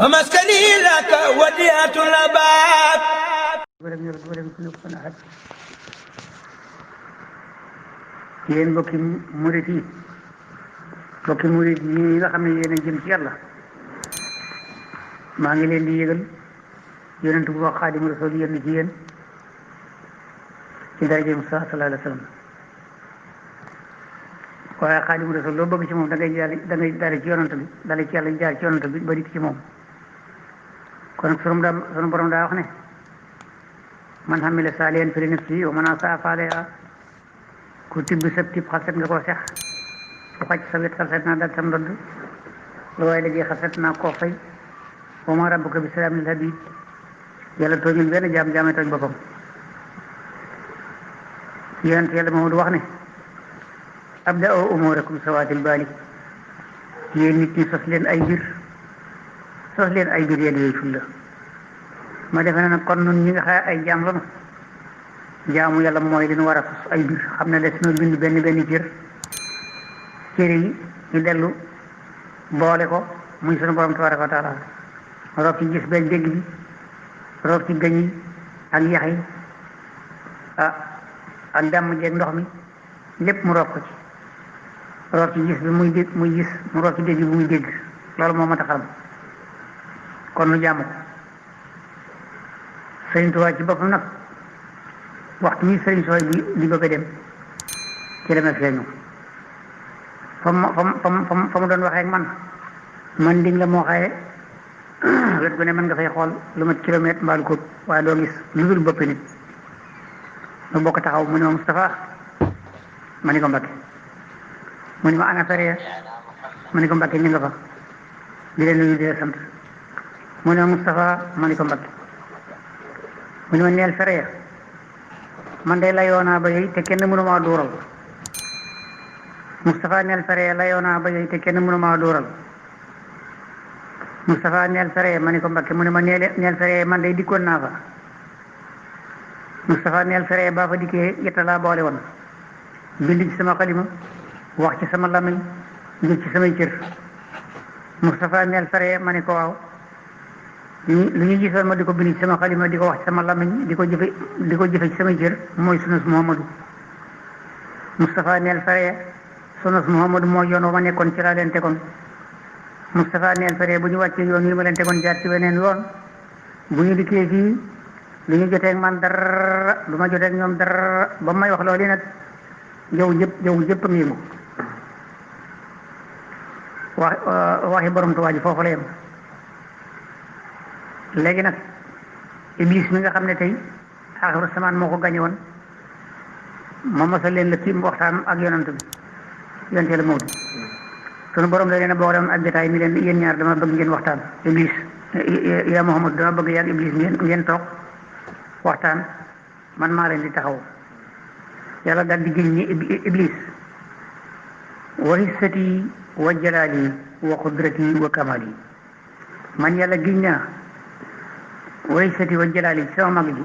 ومسكني لك وديعة الأباب. ولم يرد ولم يكن له كفوا أحد. yéen mbokki murit yi nga xam ne yéen a jëm ci yàlla maa ngi leen di yëgal yonent bu wax Xaadimu Rasuul yéen ci yéen ci daraja Mustafa sallallahu alayhi wa sallam waaye Xaadimu Rasuul loo bëgg ci moom da ngay dale ci yonent bi dale ci yàlla jaar ci yonent bi ba dikk ci moom kon nag sunu borom daa wax ne man hamila saalihan fali nafsihi wa man asaa fa alayhaa ku tibb sab tib xaset nga koo sex ku xaj sa wet xaset naa dal sam ndodd lu waaye liggéey xaset naa koo fay wa ma rabbuka bi salaamin lil abiid yàlla tooñul benn jaamee tooñ boppam yonent yàlla Muhammadu wax ne abda'u umuurakum sawaatil baali yéen nit ñi sos leen ay mbir yéen yooyu fulla ma defe na nag kon nun ñi nga xaye ay jaam lanu jaamu yàlla mooy li ñu war a sos ay mbir xam ne des noo bind benn cër yi ñu dellu boole ko muy sunu borom tabaraka wa taala roof ci gis benn dégg bi roof ci gëñ yi ak yax yi ak dàmm jeeg ndox mi lépp mu roof ko ci roof ci gis bi muy gis mu roof ci dégg bi muy dégg loolu moo mat a xam kon nu jaamu ko Sëriñ Tuubaa ci boppam nag waxtu wi sëriñ sooy di bëgg a dem ci la ma feeñu fa mu doon waxee ak man ding la moo xaye wet gu ne mën nga fay xool lu mat kilomètre mbaalu ko waaye doo gis lu dul bopp nit mu bokk taxaw mu ne ma Moustapha ma ni ko Mbakke mu ni ma ana fere ma ni ko Mbakke ñu nga fa di leen nuyu di leen sant mu ne ma Moustapha ma ni ko Mbakke mu ne ma neel fere man de layoonaa ba yooyu te kenn mënu maa dóoral Moustapha neel fere layoonaa ba yooyu te kenn mënu maa dóoral Moustapha neel fere ma ni ko Mbakke mu ne ma neel fere man de dikkoon naa fa Moustapha neel fere baa fa dikkee yetta laa boole woon bind ci sama xalima wax ci sama lamiñ jëf ci samay cër Moustapha neel fere ma ni ko waaw lu ñu gisoon ma di ko bind ci sama xalima di ko wax ci sama lamiñ di ko jëfe ci samay cër mooy sunus Muhammadu Moustapha neel fere sunus Muhammadu mooy yoon wa ma nekkoon ci laa leen tegoon Moustapha neel fere bu ñu wàccee yoon yi ma leen tegoon jaar ci weneen yoon bu ñu dikkee fii lu ñu jotee ak man dara lu ma jotee ak ñoom dara ba may wax loolu nag jaww jëpp a ngi yëngu waxi borom Tuubaa ji foofu la yem léegi nag Iblis mi nga xam ne tey aaxiru samaan moo ko gañe woon ma mosal leen la tiim waxtaan ak yonant bi yonent Yàlla Mawdu sunu borom da leen a boole woon ak jotaay mi leen yéen ñaar dama bëgg ngeen waxtaan Iblis yaa Muhammad dama bëgg yaag Iblis ngeen toog waxtaan man maa leen di taxaw yàlla daal di génn ni Iblis wa izzati wa jalaali wa qudrati wa kamali man yàlla giñ naa wa izzati wa jalaali sama mag gi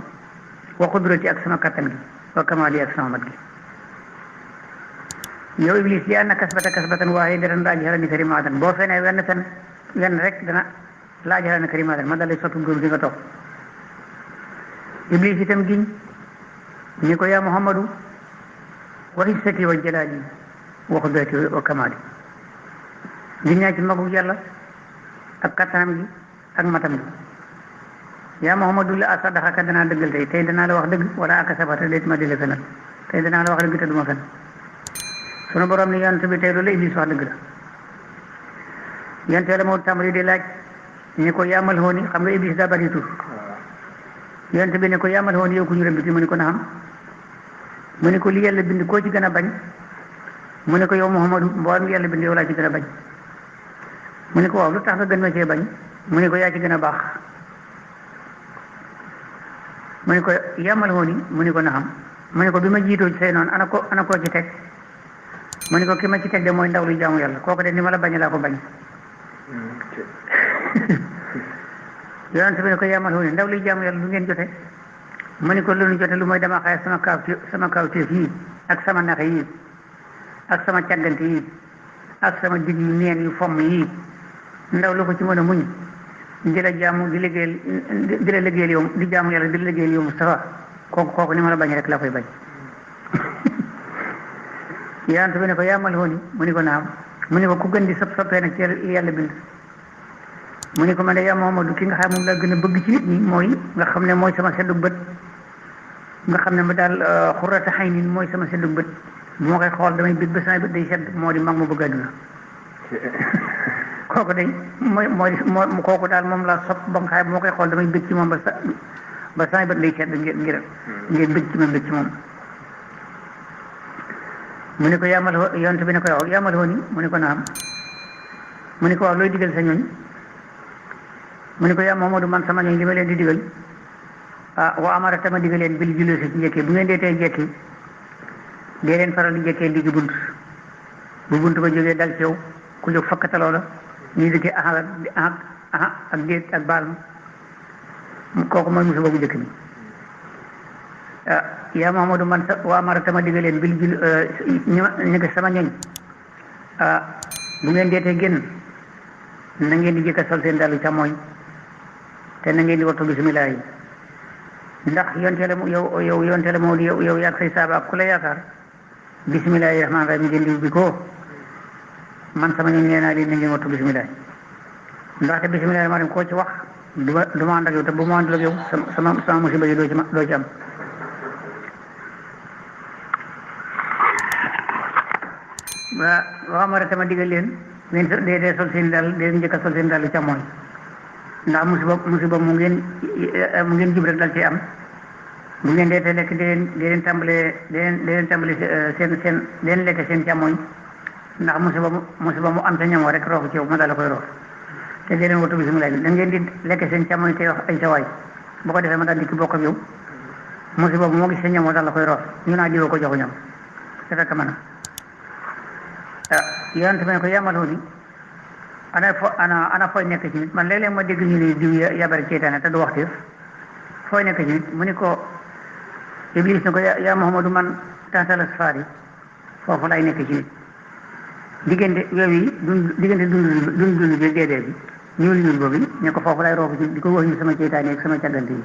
wa qudrati ak sama kattan gi wa kamali ak sama mat gi yow Iblis li anna kasbatan waahidatan la ajhala ni karimatan boo fenee wenn rek dana la ajhala ni karimatan ma dalay sottu góor gi nga toog Iblis itam giñ ni ko yaa Muhammadu wa izzati wa jalaali wa qudrati wa kamali giñ naa ci magu yàlla ak kattanam gi ak matam gi yaa Muhammadu la asadaxaka danaa dëggal tey danaa la wax dëgg wala aka sabata déet ma di la fenal tey danaa la wax dëgg te duma fen sunu borom ni yonent bi tey loolu la Iblis wax dëgg la yonent Yàlla moo tàmbali di laaj ni ko yaamal hooni xam nga Iblis daa bari tur yonent bi ne ko yaamal hooni yow ku ñu rëbbiti mu ni ko naxam mu ni ko li yàlla bind koo ci gën a bañ mu ni ko yow Muhammadu mboolem yàlla bind yow laa ci gën a bañ mu ni ko waaw lu tax nga gën ma cee bañ mu ni ko yaa ci gën a baax mu ni ko yaamal hooni mu ni ko naxam mu ni ko bi ma jiitoo ci say noonu ana koo ci teg mu ni ko ki ma ci teg de mooy ndaw lu jaamu yàlla kooku de ni ma la bañ laa ko bañ yonent bi ne ko yaamal hooni ndaw luy jaamu yàlla lu ngeen jote mu ni ko lu ñu jote lu mooy dama xaye sama kawteef yii ak sama naxe yii ak sama càggante yii ak sama dig yu neen yu fomm yii ndaw lu ko ci mën a muñ di la jaamu di liggéeyal di la liggéeyal yow di jaamu yàlla di la liggéeyal yow Mustafa kooku ni ma la bañ rek la koy bañ yonent bi ne ko yaamal woon mu ni ko naam mu ni ko ku gën di soppee nag ci yàlla bind mu ni ko man de yaa Muhammadu ki nga xam moom laa gën a bëgg ci nit ñi mooy nga xam ne mooy sama seddu bët nga xam ne ma daal xurrata xay nin mooy sama seddu bët bu ma koy xool damay bég ba sama bët day sedd moo di mag ma bëgg àdduna kooku day mooy kooku daal moom laa sopp ba nga xam bu ma koy xool damay bég ci moom ba sama bët day sedd ngir bég ci moom bég ci moom mu ne ko yaamal yonte bi ne ko yow yaamal woon mu ne ko naam mu ne ko waaw looy digal sa ñooñ mu ne ko yaa Muhammadu man sama ñooñ li ma leen di digal wa amara tama digal leen bil juloosi ci njëkkee bu ngeen dee tey jekki dee leen faral di njëkkee digg bunt bu bunt ba jógee dal ci yow ku jóg fakkataloo la ñuy dikkee ak déet ak baal ma kooku mooy musiba bu njëkk mi yaa Muhammadu man wa amara tama digal leen bil jul ñu ko sama ñooñ bu ngeen dee tey génn na ngeen di jëkka sol seen dalu càmmooñ te na ngeen di wattu bismillah yi ndax yonteele yow yonteele moo di yow yaag say saaba ak ku la yaakaar bismillahi rahmaani rahim ngeen di ubbi ko man sama ñooñ nee naa leen na ngeen wattu bismillah ndaxte bismillahi rahmaani rahim koo ci wax du ma ànd ak yow te bu ma àndul ak yow sama musiba yi doo ci am waaw ma rek ma digal leen ngeen dee sol seen dal dee njëkk a sol seen dalu càmmooñ ndax musiba mu ngeen jub rek dal ci am bu ngeen dee te lekk dee leen tàmbalee seen lekk seen càmmooñ ndax musiba mu am ca ñam rek roofu ci yow ma daal la koy roof te dee leen watu bisimilah da ngeen di lekk seen càmmooñ te wax ay sawaay boo ko defee ma daal dikk bokk ak yow musiba bu moo gis seen ñam daal la koy roof ñu naa diwoo ko joxu ñam te fekk mën a yonent bi ne ko yamaloo ni ana fooy nekk ci nit man léeg-léeg ma dégg ñu ne diw yabari ceytaane te du waxteef fooy nekk ci nit mu ni ko Iblis ne ko yaa Muhammadu man taxtala sfaar yi foofu lay nekk ci nit diggante yooyu diggante dund bi déedéet bi ñuul boobu ne ko foofu lay roofu ci di ko wax ñu sama ceytaane ak sama càggante yi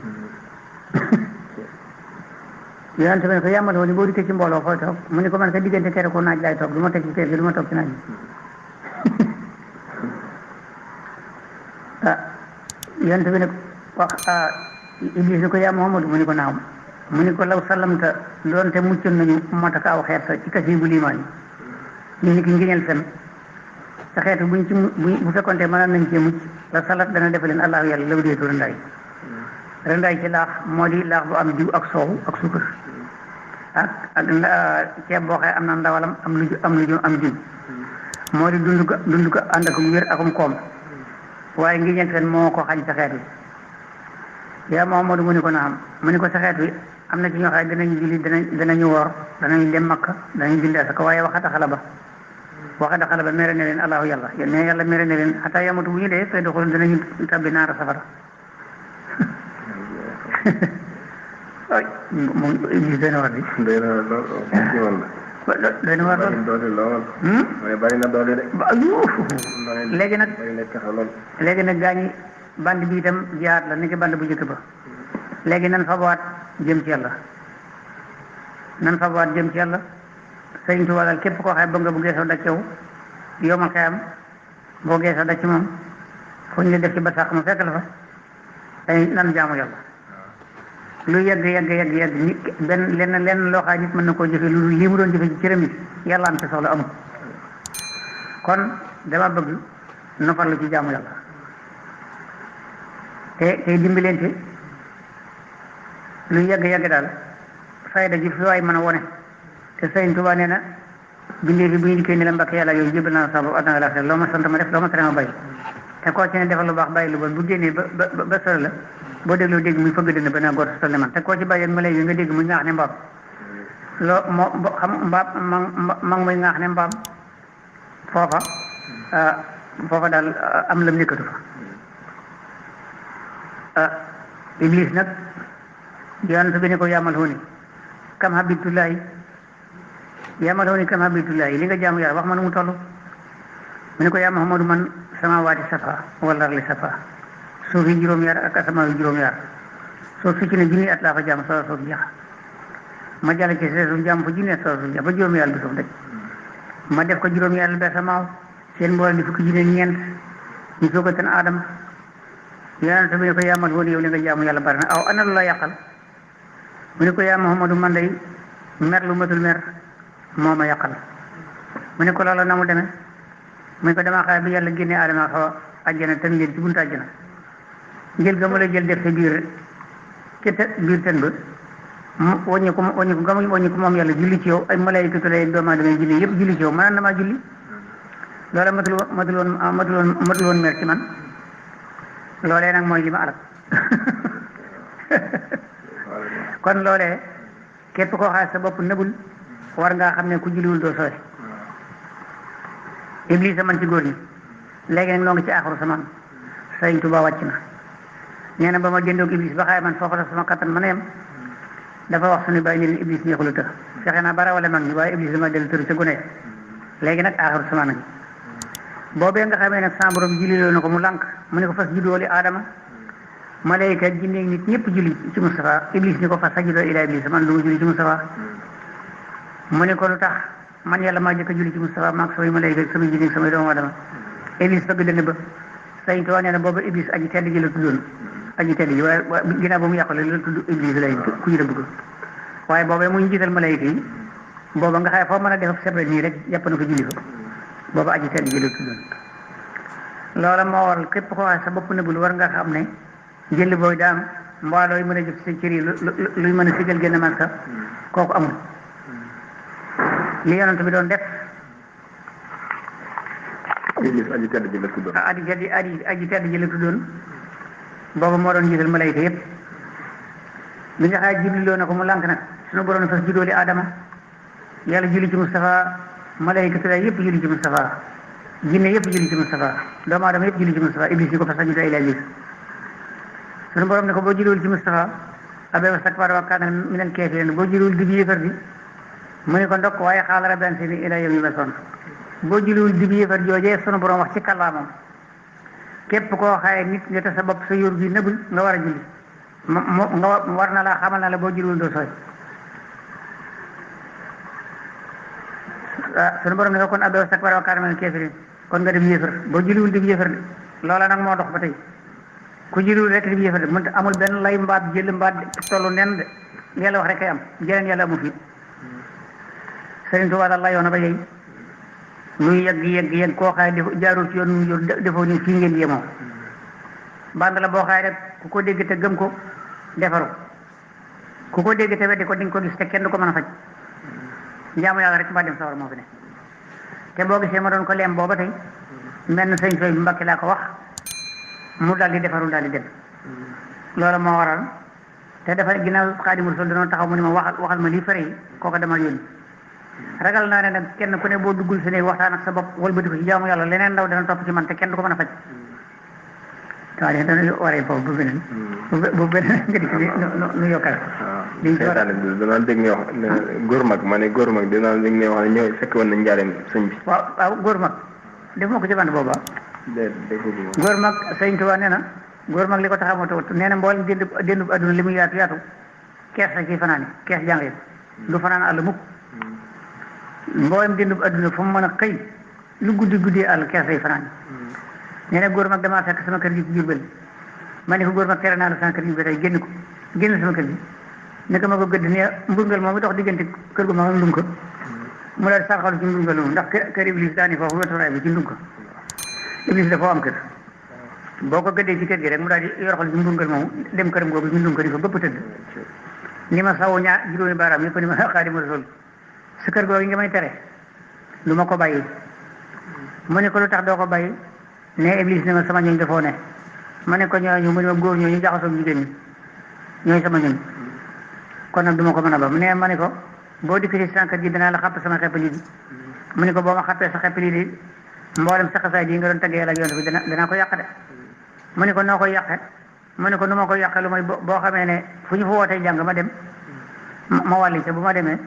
yonent bi ne ko yamaloo ni boo dikkee ci mbooloo fooy toog mu ni ko man ka diggante kere ko naaj lay toog du ma teg ci kër gi du ma toog ci naaj yonent bi ne wax Iblis ne ko yaa Muhammadu mu ni ko naam mu ni ko law sallamta doonte muccoon nañu mataka aw xeet sa ci kasi bu liimaan yi ñu ni ki ngiñal fen sa xeet bu fekkonte mën nañ cee mucc la salat dana defe leen allahu yàlla law deetu rendaay ci laax moo di laax bu am diw ak soow ak suukar ak ceeb boo xee am na ndawalam am lu am diw moo di dund ko ànd ak wér akum koom waaye ngiñal fen moo ko xañ sa xeet wi yaa Muhammadu mu ni ko naam mu ni ko sa xeet wi am na ci ñoo xam ne danañu julli danañu woor danañu dem Makka danañu julli asaka waaye waxata xala ba mere ne leen allahu yàlla ne yàlla mere ne leen xataa yamatu bu ñu dee fay doxul danañu tabbi naara safara ay moom Iblis doy na war di doy na war lool bari na doole de léegi nag gaañi band bi itam jihaat la ni ki band bu njëkk ba léegi nan fabaat jëm ci yàlla Sëriñ Tuubaa daal képp koo xam ba nga bu geesoo daj yow yomal xeyam boo geesoo daj ci moom fu ñu la def ci barsàq mu fekk la fa dañ nan jaamu yàlla lu yegg lenn loo xam nit mën na koo jëfe lu lii mu doon jëfe ci cëram yi yàlla am ci soxla amul kon dama bëgg na farlu ci jaamu yàlla te tey dimbalante lu yegg daal fayda ji fi waay mën a wone te Sëriñ Tuubaa nee na bindee fi bu ñu dikkee ni la mbakk yàlla yooyu jébal naa sa bopp àdduna laaxira loo ma sant ma def loo ma tere ma bàyyi te koo ci ne defal lu baax bàyyi lu bon bu génnee ba sore la boo dégloo dégg muy fëgg dënn ba naa góor sa ne man te koo ci bàyyi ma lay nga dégg muy ŋaax ne mbaam ma muy ŋaax ne mbaam foofa daal am lam nekkatu fa Iblis nag yonent bi ne ko yaamal hooni kam habitullahi li nga jaamu yàlla wax ma nu mu toll mu ne ko yaa Muhammadu man sama waati safa wala li safa suuf yi juróom-yaar ak asamaan yi juróom-yaar suuf si ci ne junni at laa fa jaam soo suuf jeex ma jàll ci suuf jaam fa junni at soo suuf jeex ba juróom-yaar bi suuf daj ma def ko juróom-yaar bi asamaaw seen mboolem di fukki junni ñeent ñu soog a tën aadama yonent bi ne ko yaamal woon yow li nga jaamu yàlla bari na aw ana lu la yàqal mu ne ko yaa Muhammadu man day mer lu matul mer moo ma yàqal mu ne ko loola na mu demee mu ne ko damaa xaar bi yàlla génnee aadama xaw a àjjana ten leen ci buntu àjjana jël ga mu la jël def sa biir ci biir ten ba mu wàññi ko moom yàlla julli ci yow ay malaykatu lay doomu aadama julli yëpp julli ci yow mënaan na maa julli loola matul woon mer ci man loolee nag mooy li ma alal kon loolee képp koo xaar sa bopp nëbul war ngaa xam ne ku julliwul doo sooy Iblis a man ci góor ñi léegi nag noo ngi ci aaxaru samaan Sëriñ Tuubaa wàcc na nee na ba ma jëndoog Iblis ba xaay man foofu la sama kattan mën a yem dafa wax suñu bàyyi ne Iblis neexul a tër fexe naa bara wala mag ñi waaye Iblis dama dellu tëru ca gone léegi nag aaxaru samaan nañu boobee nga xamee nag sa borom julliloo na ko mu lànk mu ne ko fas juddoo li aadama malayka jinne nit ñëpp julli ci Mustafa Iblis ni ko fas sajudoo ila Iblis man du ma julli ci Mustafa mu ne ko lu tax man yàlla maa jëkk a julli ci Mustafa maag samay malayka samay jinne samay doomu aadama Iblis bëgg dënn ba Sëriñ Tuubaa nee na booba Iblis aji tedd ji la tuddoon aji tedd ji waaye ginnaaw ba mu yàqule la tudd Iblis lay ku ñu la bëgg waaye boobee muy njiital malayka yi booba nga xaye foo mën a def sebre nii rek jàpp na ko julli fa booba aji tedd ji la tuddoon loola moo waral képp koo xam sa bopp nëbbul war nga xam ne jël booy daam mbooloo yi mën a jëf sa cër yi luy mën a sigal génn man sa kooku amul li yonent bi doon def Iblis aji tedd ji la tuddoon aji tedd ji la tuddoon booba moo doon jiital malayka yëpp bi nga xaye julliloo na ko mu lànk nag suñu borom fas juddoo li Adama yàlla julli ci Mustafa malayka tulay yëpp julli ci Mustafa jinne yëpp julli ci Mustafa doomu aadama yëpp julli ci Mustafa Iblis ni ko fas juddoo ila Iblis suñu borom ne ko boo julliwul ci Mustafa abee wastakbara wa kaana minal kaafiriin boo julliwul di yéefar bi mu ne ko ndokk waaye xaala rabbi anzirnii ilaa yawmi yub'asuun boo julliwul di yéefar joojee sunu borom wax ci kàllaamam képp koo xaye nit nga te sa bopp sa yóor gi nëbul nga war a julli nga war na laa xamal na la boo julliwul doo sooy sunu borom ne ko kon abee wastakbara wa kaana minal kaafiriin kon nga dem yéefar boo julliwul di yéefar de loola nag moo dox ba tey ku julliwul rek di yéefar de mënta amul benn lay mbaat jël mbaat tollu nen de yàlla wax rek kay am jeneen yàlla amul fi Sëriñ Tuubaa daal layoon na ba yey luy yegg koo xaay jaarul ci yoon yor defoo ni fii ngeen yemoo band la boo xaay rek ku ko dégg te gëm ko defaru ku ko dégg te weddi ko dinga ko gis te kenn du ko mën a faj njaamu yàlla rek mbaa dem sawar moo fi ne te boo gisee ma doon ko leem booba tey mel na sëñ Soy bu Mbàkke laa ko wax mu daal di defaru daal di dem loolu moo waral te dafa ginnaaw Xaadimu Rasuul dañoo taxaw mu ne ma waxal ma lii fere yi kooku dama yónni ragal naa ne nag kenn ku ne boo duggul si ne waxtaan ak sa bopp wëlbati ko ci jaamu yàlla leneen ndaw dana topp ci man te kenn du ko mën a faj waaw dana waree foofu bu beneen bu beneen nga di nu yokkal liñ ci war a danaa dégg nga wax ne góor mag ma ne góor mag dinaa dégg nga wax ne ñëw fekk woon na njaareem sëñ bi waaw góor mag def ma ko ci band booba góor mag Sëñ Tuubaa nee na góor mag li ko taxaw ma tawut nee na mboolem déndub adduna li muy yaatu yaatu kees la ciy fanaani kees jàng yi du fanaan àll mukk mboolem déndub adduna fu mu mën a xëy lu guddi àll kees lay fanaani nee na góor mag damaa fekk sama kër gi ci Jurbel ma ne ko góor mag tere naa la sama kër gi ba tey génn sama kër gi ne ko ma ko gëdd ne mburngal moom mi dox diggante kër gu mag ak ndunka mu daal sarxalu ci mburngal moom ndax kër Iblis daani foofu wetoraay bi ci ndunka Iblis dafa am kër boo ko gëddee ci kër gi rek mu daal di yoroxal ci mburngal moomu dem këram googu ci ndunka di fa bëpp tëdd ni ma sawu juróomi baaraam yëpp ni ma Xaadimu Rasuul sa kër googu nga may tere lu ma ko bàyyi mu ne ko lu tax doo ko bàyyi ne Iblis ne ma sama ñooñ dafoo ne ma ne ko ñooñu mu ne ma góor ñooñu jaxasoo jigéen ñi ñooy sama ñooñ kon nag du ma ko mën a ba ne ma ne ko boo dikkee ci sànq ji danaa la xàpp sama xepp lii di mu ne ko boo ma xàppee sa xepp lii di mboolem sa xasaay ji nga doon tagge yàlla ak yonent bi danaa ko yàq de mu ne ko noo koy yàqe mu ne ko nu ma koy yàqe lu may boo xamee ne fu ñu fa wootee jàng ma dem ma wàlli ca bu ma demee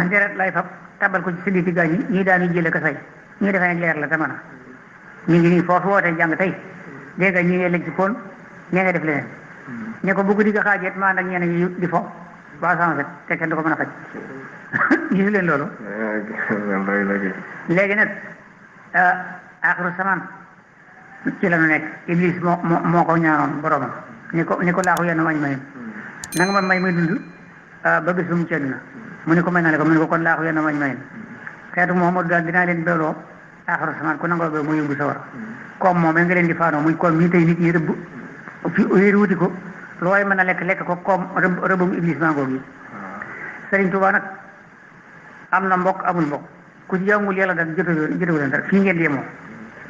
deret lay fab tabal ko ci siddi ci gaañ yi ñii daanu jële ko say ñii defee ne leer la te mën a ñu ngi nii foofu wootee jàng tey dégg nga ñi ngi lekk ci pon ñee nga def leneen ne ko bu guddi ga xaajeet maa nag ñeneen ñi di fo ba sama set te kenn du ko mën a faj gisu leen loolu léegi nag axiru samaan ci la nu nekk Iblis moo ko ñaanoon boromam ni ko laaxu yenn wañ mayem na nga ma may dund ba bis bu mu ci àdduna mu ne ko may naa le ko mu ne ko kon laaxu yenn wañ mayem xeetu Muhammadu daal dinaa leen beeloo axiru samaan ku nangoo mu yóbbu sa war comme moom nga leen di faanoo muy comme mii tey nit ñi rëbb fi wéeri wuti ko lu waay mën a lekk ko comme rëbbum Iblis mangoo gi Sëriñ Tuubaa nag am na mbokk amul mbokk ku ci jàngul yàlla daal jotewu leen dara fii ngeen di yemoo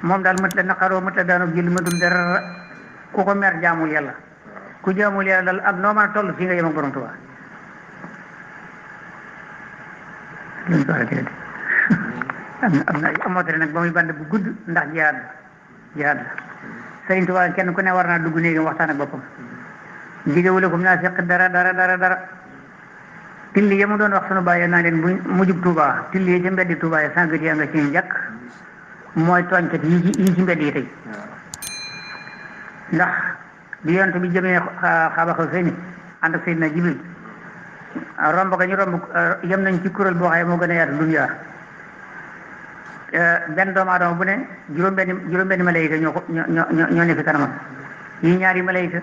moom daal mët la naqaroo mët la daanoo jël mëtul dara ku ko mer jaamul yàlla ku jaamul yàlla daal ak noo mën a toll fii nga yem ak borom Tuubaa am na amootale nag ba muy band bu gudd ndax jihaad la Sëriñ Tuubaa kenn ku ne war naa dugg néegam waxtaan ak boppam jigéewule ko naa seq dara tilli ya mu doon wax sunu bàyyi naa leen bu mujjub Tuubaa tilli yi ci mbeddi Tuubaa yi sànq yaa nga ci njëkk mooy tooñkat yi ci mbedd yi tey ndax bi yonent bi jëmee xaaba xaw seeni ànd ak Seydina Jibril romb ga ñu romb yem nañ ci kuréel boo xaye moo gën a yaatu duniyaa benn doomu aadama bu ne juróom-benni malayka ñoo ne fi kanamam yi ñaari malayka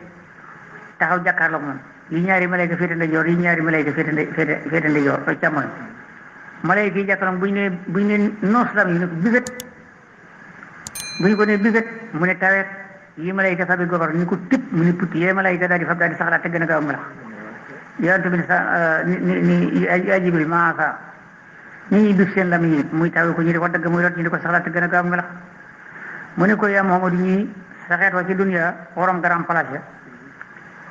taxaw jàkkaarloog moom yi ñaari malayka féete ndeyjoor yi ñaari malayka féete ndeyjoor càmmoñ malayka yi jàkkaarloog bu ñu ne noos lam yi ne ko bigat bu ñu ko ne bigat mu ne taweet yi malayka fabi gobar ñu ko tëpp mu ne putti yee malayka daal di fab daal di saxalaat te gën a gaaw melax yonent bi ne sa ni ay Jibril maa sa ñi ñuy duf seen lam yi muy tawe ko ñu di ko dagg muy rot ñu di ko saxalaat te gën a gaaw melax mu ne ko yaa Muhammadu ñi sa xeet wa ci dunya waroom grand place ya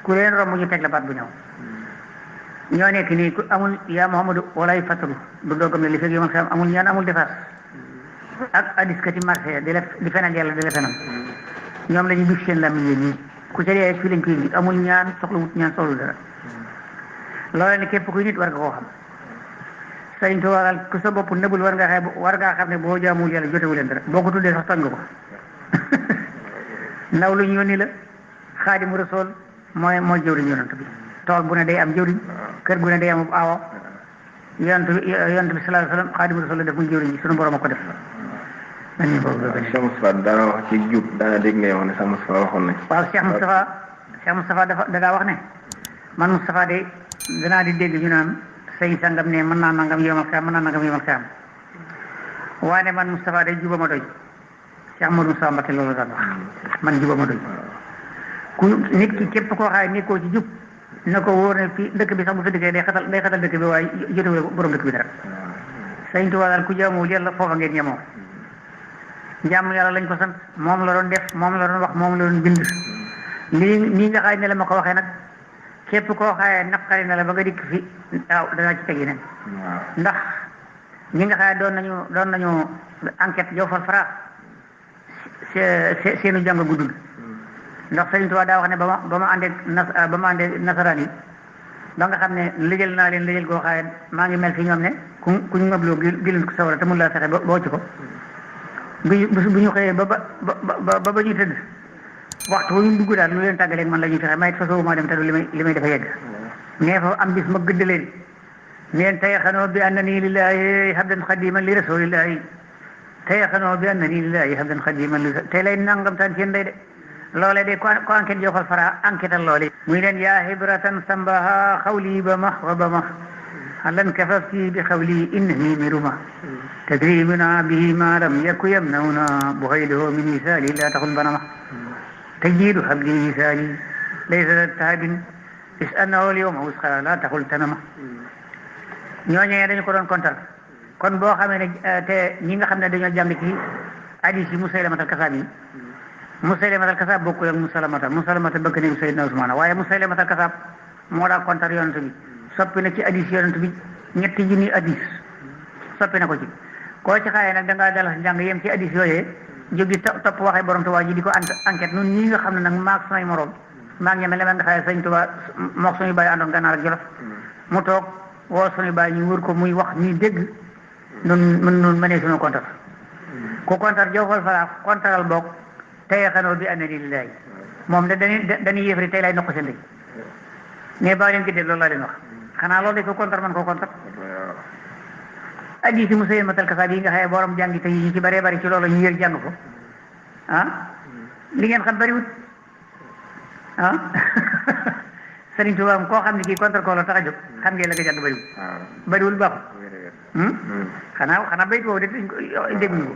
ku leen romb ñu teg la baat bu ñëw ñoo nekk nii ku amul yaa Muhammadu walay fataru du doogam ne li fekk yomal xam amul ñaan amul defaas ak adiskati marché di fenal yàlla di la fenal ñoom la ñu duf seen lam yi nii ku ca dee fii lañ koy indi amul ñaan soxla wut ñaan soxlu dara loola ne képp kuy nit war nga koo xam Sëriñ Tuubaa daal ku sa bopp nëbul war ngaa xam ne boo jaamul yàlla jotewu leen dara boo ko tuddee sax tooñ nga ko ndaw lu ñu yónni la Xaadimu Rasuul mooy jëwriñ yonent bi tool bu ne day am jëwriñ kër gu ne day am aawo yonent bi sallallahu alayhi wa sallam Xaadimu Rasuul la def muy jëwriñ sunu borom a ko def Cheikh Moustapha daana wax ci jub daana dégg ngay wax ne Cheikh Moustapha waxoon na ci waaw Cheikh Moustapha dafa wax ne man Moustapha de danaa di dégg ñu naan sëñ sangam ne mën naa nangam yomal xiyam mën naa nangam yomal xiyam waaye man Moustapha day juba ma doy Cheikh Amadou Moustapha Mbacké loolu daan wax man juba ma doy ku nit ki képp koo xaay nekkoo ci jub na ko wóor ne fii dëkk bi sax bu fi dëkkee day xatal dëkk bi waaye jotewul borom dëkk bi dara Sëñ Tuubaa daal ku jaamuwul yàlla foofa ngeen ñemoo jaamu yàlla lañ ko sant moom la doon def moom la doon wax moom la doon bind nii nga xaay ne la ma ko waxee nag képp koo xaayee naqari na la ba nga dikk fi waaw danaa ci teg yeneen ndax ñi nga xaay doon nañu enquête jow fal fara seenu jàng guddul ndax Sëriñ Tuubaa daa wax ne ba ma àndee nasaraan yi ba nga xam ne lijjal naa leen lijjal koo xaayee maa ngi mel fi ñoom ne kuñ ngëbloo giluñ ko sawara te mun laa fexe ba wocc ko bu ñu xëyee ba ñuy tëdd waxtu wu ñu dugg daal lu leen tàggaleeg man la ñuy fexe may fasoo maa dem te du li may dafa yegg nee fa am bis ma gëdd leen neen tayaxanoo bi annani lillahi habdan xadiman li rasulillahi tayaxanoo bi annani lillahi habdan xadiman li tey lay nangam taan seen day de loolee de ko enquête joxal fara enquête al loole muy leen yaa hibratan sambaha xawli ba max wa ba max lan kafafti bi xawli innani miruma tadrimuna bihi ma lam yaku yamnawna bu xayliho min misali la taxul banama تجيد حبلي مثالي ليس تهاب is annahu al-yawma wusqa la taxul tanama ñooñee dañu ko doon kontar kon boo xamee ne te ñi nga xam ne dañoo jàng ci hadis yi Musaylamatal Kasaab yi Musaylamatal Kasaab bokkul ak Musalamata bëgg nañu Seydina Usmaan waaye Musaylamatal Kasaab moo daa kontar yonent bi soppi na ci hadis yonent bi ñetti junni hadis soppi na ko ci koo ci xaayee nag da ngaa dal njàng yem ci hadis yooyee jóg di topp waxee borom Tuubaa ji di ko enquête nun ñii nga xam ne nag maag samay morom maa ngi ñeme le nga xaye Sëñ Tuubaa mook suñu bàyyi àndoon Gànnaar ak Jolof mu toog woo suñu bàyyi ñu wër ko muy wax ñuy dégg nun mënee suñu kontar ku kontar jow fal fala kontaral boog tayaxanoo bi anna lillahi moom da dañuy yëfari tey lay noq seen ndey mais baa leen giddee loolu laa leen wax xanaa loolu dañ ko kontar man koo kontar addi si Musayyil matal kasaab yi nga xëye borom jàngi tey yi ci bëree bëri ci loolu ñu yër jàng ko li ngeen xam bëriwut Sëriñ Tuubaa koo xam ne kii kontar koo la tax a jóg xam ngeen la nga jàng bëriwul baaxul xanaa bayt boobu de dégguñu ko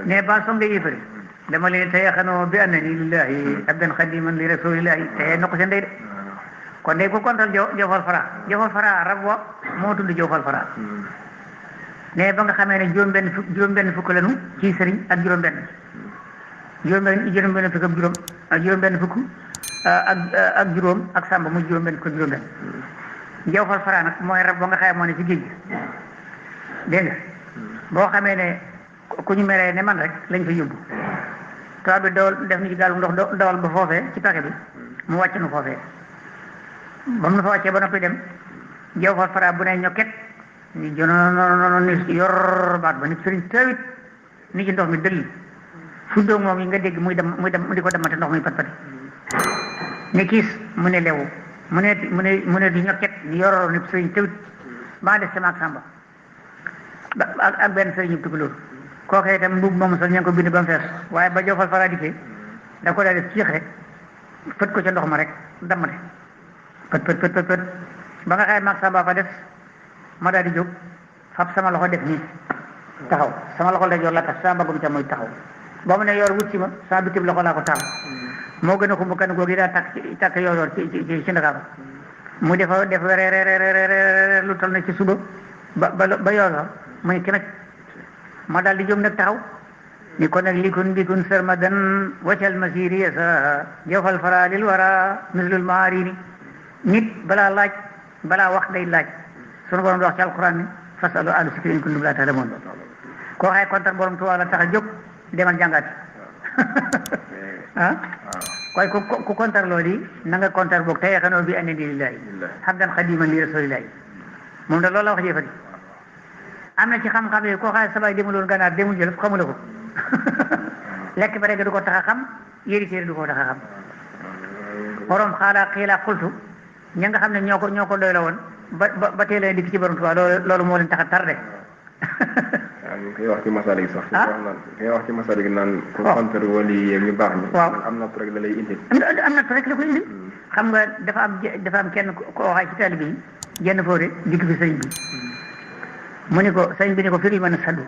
mais ba song nga yéefari dama leen tayaxanoo bi annani lillahi abdan xadiman li rasulillahi te na ko seen day de kon day ko kontal jofal fara rab wa moo tudd jofal fara mais ba nga xamee ne juróom-benn fukk lañu ci sëriñ ak juróom-benn fukk ak juróom-benn fukk ak juróom ak sàmba muy juróom-benn fukk ak juróom-benn jofal fara nag mooy rab ba nga xamee moo ne ci géej gi dégg nga boo xamee ne ku ñu meree ne man rek lañ fa yóbbu tubaab bi dawal def ni ci gaal bu ndox dawal ba foofee ci paxe bi mu wàcc nu foofee ba mu fa wàccee ba noppi dem jaw fa fara bu ne ñokket ni jononono ni yor baat ba nit sëriñ tawit ni ci ndox mi dëll fu doog moom yi nga dégg muy dem di ko demante ndox muy pat pati ni kiis mu ne lewu mu ne di ñokket ni yor nit sëriñ tawit maa def sama ak sàmba ak benn sëriñ ñu tukulóor kooke itam mbubb moom sax ña ngi ko bind ba mu fees waaye ba jofal fara dikkee da ko daal def ciix rek fët ko ca ndox ma rek dammate pët ba nga xaye maag samba fa def ma daal di jóg fab sama loxo def nii taxaw sama loxo la jor la tax sama mbagum ca muy taxaw ba mu ne yor wut si ma sama bitib loxo laa ko taal moo gën a xumb kan googu daa tàkk yoor ci Ndakaaru mu def reer lu toll na ci suba ba yoor muy ki nag ma daal di jóg nag taxaw ni ko nag bikun sarmadan waccal masiri sa jofal fara lil wara mislul maarini nit balaa wax day laaj sunu borom di wax ci alquran ni fasalu ahla zikri in kuntum laa ta'lamuun koo xaye kontar borom Tuubaa la tax a jóg demal jàngaati koy ku kontar loolu yi na nga kontar boog tayaxanoo bi anna lillahi abdan xadiman li rasulillahi moom da loolu la wax jëfati am na ci xam-xam yi koo xaye sabay demuloon gànnaar demul jëlëf xamula ko lekk ba rek du ko tax a xam yëri téere du ko tax a xam borom xaalaa xiilaa xultu ña nga xam ne ñoo ko doy la woon ba teel a dikk ci borom Tuubaa loolu moo leen tax a tardé. waaw ñu koy wax ci masal gi sax. koy wax ci masal gi naan. ku kontar wali yi ñu baax ñi. waaw am na rek la lay indi. am na rek la koy indi. xam nga dafa am kenn koo waxee ci taalibe yi jenn fóore dikk fi sëñ bi. mu ni ko sëñ bi ni ko firil ma na saddu.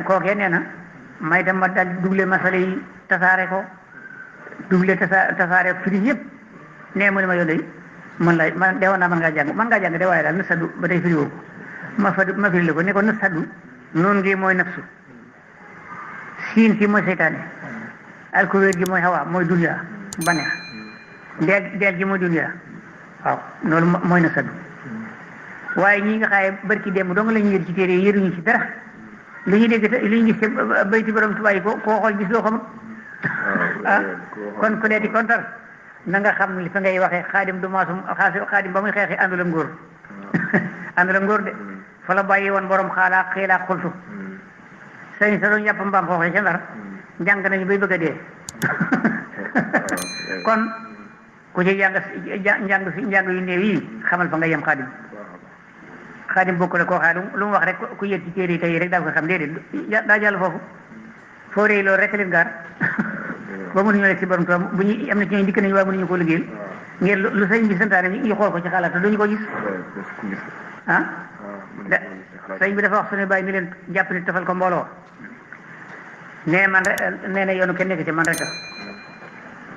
kookee nee na may dem ma daal dugle masale yi tasaare ko dugle tasaare firi yëpp. nee mu ne ma yoon day man deewoon naa man ngaa jàng de waaye daal na saddu ba tey firi woo ko ma firi la ko ne ko na saddu noonu gi mooy nafsu siin si mooy seytaane alkuwéer gi mooy hawa mooy dunya baneex deel gi mooy dunya waaw loolu mooy na saddu waaye ñi nga xaaye barki démb dong la ñu yër ci téere yi yëruñu ci dara lu ñu dégg lu ñu gis ci bayti borom Tuubaa yi koo xool gis loo xamut kon ku dee di kontar na nga xam li fa ngay waxee xaadim du maasum xaadim ba muy xeexi àndul ak ngóor àndul ak ngóor de fa la bàyyi woon borom xaalaa xiilaa xultu sëñ sa doon yàpp mbaam fooxee ca Ndar njàng nañu bay bëgg a dee kon ku ci njàng yu néew yi xamal fa nga yem xaadim bokku la koo xaa lu mu wax rek ku yëg ci téere yi tey rek daal ko xam déedéet daa jàll foofu foo réy loolu rek leen gaar ba mënuñoo lekk ci borom Tuubaa bu ñu am na ci ñooy dikk nañu waaye mënuñu koo liggéeyal ngir lu sëñ bi santaane ñu xool ko ci xalaat te duñu ko gis sëñ bi dafa wax suñu bàyyi ni leen jàpp ni tafal ko mbooloo nee man rek nee na yoonu kenn nekk ci man rek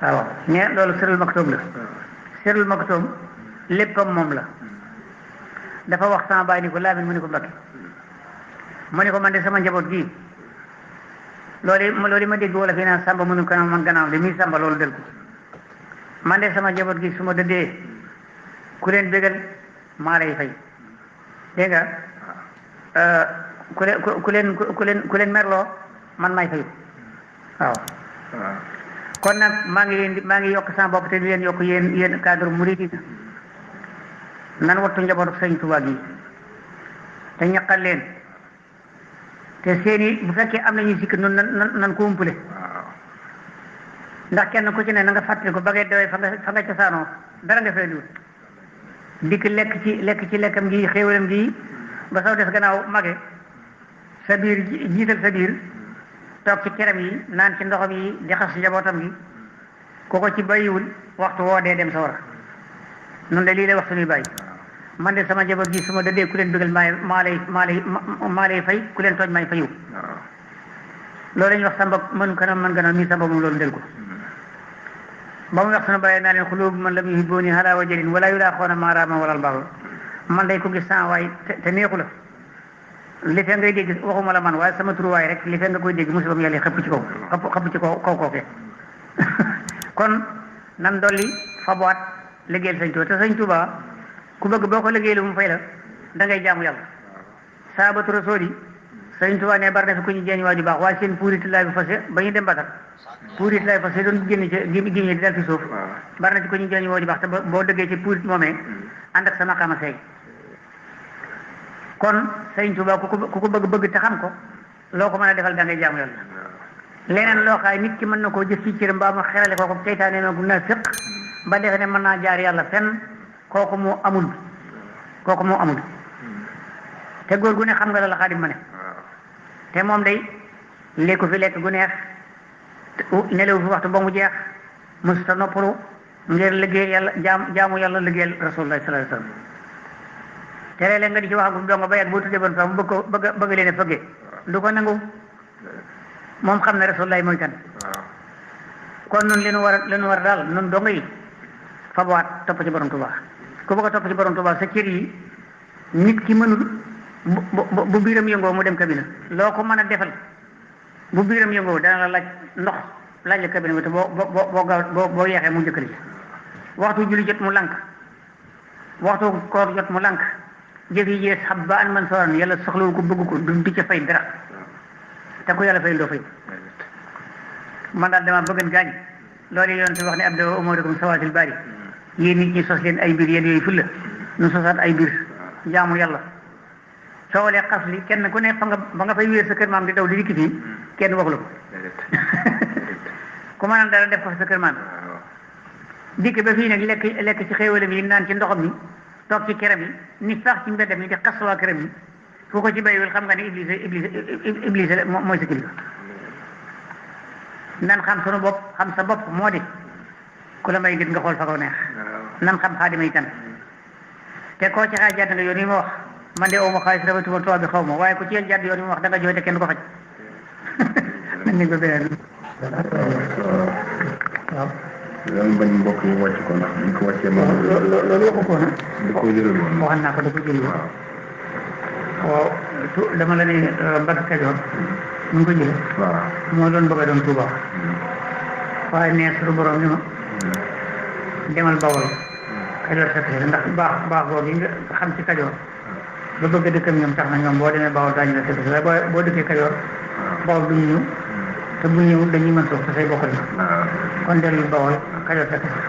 waaw ne loolu sërul maktoom la sërul maktoom léppam moom la dafa wax sama bàyyi ni ko laamin mu ni ko Mbàkke mu ni ko man de sama njaboot gii loolu ma dégg wala fii naan samba mënu kanam man gannaaw de mii samba loolu del ko man de sama njaboot gi su ma dëddee ku leen bégal maa lay fay dégg nga ku leen merloo man maay fayu waaw kon nag maa ngi yokk sama bopp te di leen yokk yéen cadre murid nan wattu njabootu Sëñ Tuubaa gi te ñaqal leen te seeni bu fekkee am nañu sikk nun nan ko umpule ndax kenn ku ci ne na nga fàttali ko ba ngay dewee fa nga cosaanoo dara nga fay wut dikk lekk ci lekkam gi xéewalam gi ba saw des gannaaw mage sa biir jiital sa biir toog ci keram yi naan ci ndoxam yi di xas njabootam gi ku ko ci bàyyiwul waxtu woo dee dem sa war a nun de lii lay wax suñuy bàyyi man de sama njaboot gi su ma dëddee ku leen bëggal maa lay fay ku leen tooñ may fayu loolu la ñuy wax samba mën kanam man gannaaw mii samba moom loolu ndel ko ba mu wax sunu bàyyi naa leen xulóobu man lam yuhibbuuni halaa wajalin wala yulaaxoona maaraama walal baax man day ko gis sans waay te neexu la li fee ngay dégg waxuma la man waaye sama turuwaay rek li fee nga koy dégg musibam yàlla xëpp ci kaw kookee kon nan dolli fabuwaat liggéeyal sëñ Tuuba te sëñ Tuuba ku bëgg boo ko liggéeyal mu fay la da ngay jaamu yàlla saabatu rasool yi sëñ Tuuba ne bari na fi ku ñu jeeñ waaju baax waaye seen puuriti laay bu fase ba ñu dem Badar puurit lay fase doon génn ci génn di dal fi suuf bari na ci ko ñu jeeñ waaju baax te boo dëggee ci puurit moomee ànd ak sa maqaama seey kon sëñ Tuuba ku ko bëgg te xam ko loo ko mën a defal da ngay jaamu yàlla leneen loo xaay nit ki mën na koo jëf ci cëram mbaa mu xerale kooku seytaane na gu na sëq ba defe ne mën naa jaar yàlla fenn kooku moo amul te góor gu ne xam nga la Xaadim ma ne te moom day lekku fi lekk gu neex nelaw fi waxtu ba mu jeex musta noppalu ngir liggéey yàlla jaamu yàlla liggéeyal rasulullah sallallahu alayhi wasallam te léeg-léeg nga di ci wax ak donga ba yàgg boo tuddee bon fa mu bëgg leen a fëggee du ko nangu moom xam ne rasulullah mooy kan kon nun li nu war a daal nun donga yi fabuwaat topp ci borom Tuubaa ku bëgg a topp ci borom Tuubaa sa cër yi nit ki mënul bu biiram yëngoo mu dem kabina loo ko mën a defal bu biiram yëngoo dana la laaj ndox laaj la kabina bi te boo yeexee mu njëkkali waxtu julli jot mu lànk waxtu koor jot mu lànk jëf yi jees xab ba an man soran yàlla soxlawul ko bëgg ko du ca fay dara te ku yàlla fay doo fay man daal dama bëggan gaañ loolu yoon si wax ne abdo umurikum sawaatil bari yéen nit ñi sos leen ay mbir yéen yooyu fulla nu sosaat ay mbir jaamu yàlla soowalee xas li kenn ku ne ba nga fay wéer sa kër maam di daw di dikki fii kenn waxu la ko ku mënaan dara def ko sa kër maam dikk ba fii nag lekk ci xéewalam yi naan ci ndoxam mi toog ci këram yi ni sax ci mbeddam yi di xas waa këram yi fu ko ci bayiwul xam nga ne iblis mooy sa kilifa nan xam sunu bopp xam sa bopp moo di ku la may gët nga xool fa ko neex nan xam xaadimay kan te koo ci xaaj jàdd nga yoon yi ma wax man de oma xaalis rabatuma tubaab bi xaw ma waaye ku ci yel jàdd yoon yi ma wax da nga jooy te kenn du ko faj nañ nañ ko beneen waaw loolu bañ mbokk yi wàcc ko ndax buñ ko wàccee moom loolu waxu ko na da ko jëlal woon waxal naa ko da ko jël waaw dama la ne Mbacke Kajoor mu ngi ko jële waaw moo doon bëgg a doon Tuuba waaye nee suñu borom ni ma demal Bawol Kajoor sa kese ndax baax boobu yi nga xam ci Kajoor ba bëgg a dëkkam ñoom tax na ñoom boo demee Bawol daañu la sa kese waaye boo dëkkee Kajoor Bawol duñu ñëw te bu ñëw dañuy mën suuf te say bokk lañu kon dellu Bawol Kajoor sa kese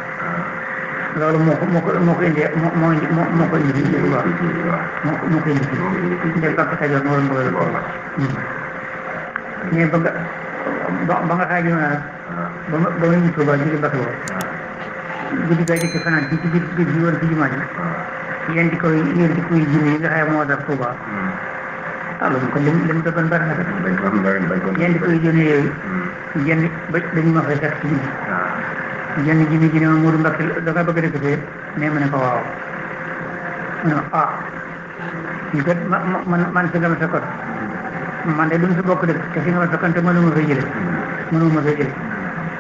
loolu moo ko indi moo ko indi fii waaw moo ko indi fii ndel Mbacke Kajoor moo doon bëgg a mais ba nga xaaj ma ba ma ñu Tuuba jóge Mbacke woon guddi gay dëkk fanaan ci biir bi woon ci jumaa ji yéen di koy jinne yi nga xam moo def Tuuba loolu kon lim doon bari na ko yéen di koy jinne yooyu jenn ba dañu ma fay fekk ci biir jenn jinne ma Moodu Mbacke da nga bëgg a dëkk fee mais ma ne ko waaw non ñu kat man fi nga ma fekkoon man de duñ fi bokk dëkk te fi nga ma fekkoon te mënuma fay jële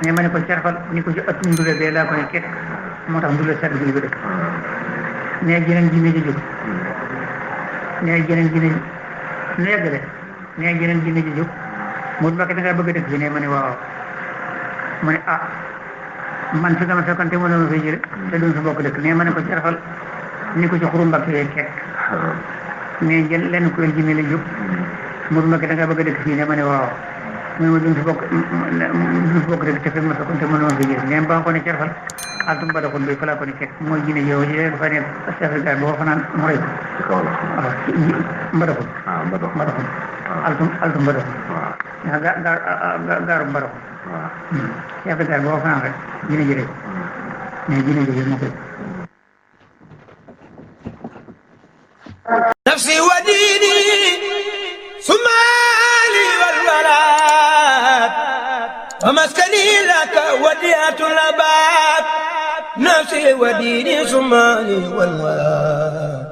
mais ma ne ko cerfal ni ko ci ëttum ndule bee laa ko ne kekk moo tax ndule sedd bi ba dëkk nee jeneen jinne ji jóg nee jeneen jinne nu yeggale nee jeneen jinne ji jóg Moodu Mbacke da ngaa bëgg a dëkk fi ne ma ne waaw mu ne man fi nga ma fekkoon te mënuma fay jële te duñ fi bokk dëkk mais ma ne ko cerfal ni ko ci xuru Mbacke yee kekk mais lenn kuréel jinne la jóg Moodu Mbacke da ngaa bëgg a dëkk fii ne ma ne waaw mais ma duñ fi bokk dëkk te fekk ma fekkoon te mënuma fi jële mais ba nga ko ne cerfal altum badaxul bi fa laa ko ne kekk mooy jinne yow ji dafa ne chef de gare boo fa naan mu rey ko waaw mbadaxul altu mbado waaw gaaru mbado waaw chef de gare boo fanaan rek dina jëre mais dina jëre moo koy نفسي وديني ثم لي والولاد ومسكني لك وديعة الأباد نفسي وديني ثم لي والولاد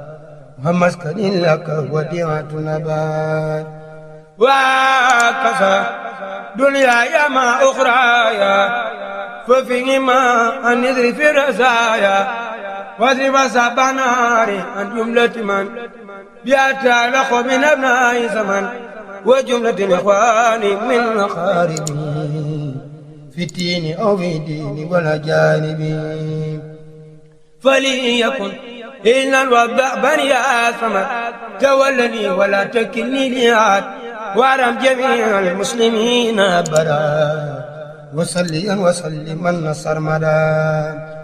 ومسكني لك وديعة الأباد وكفى دنياي ما أخرايا ففيهما النذر في الرزايا واضرب سبع ناري عن جملة من بيتعلق من أبناء زمن وجملة الإخوان من أقاربي في الدين أو في الدين والأجانب فليكن إن الوضع بني آثمت تولني ولا تكلني ليعاد وارم جميع المسلمين أبدا وصليا وسلما سرمدا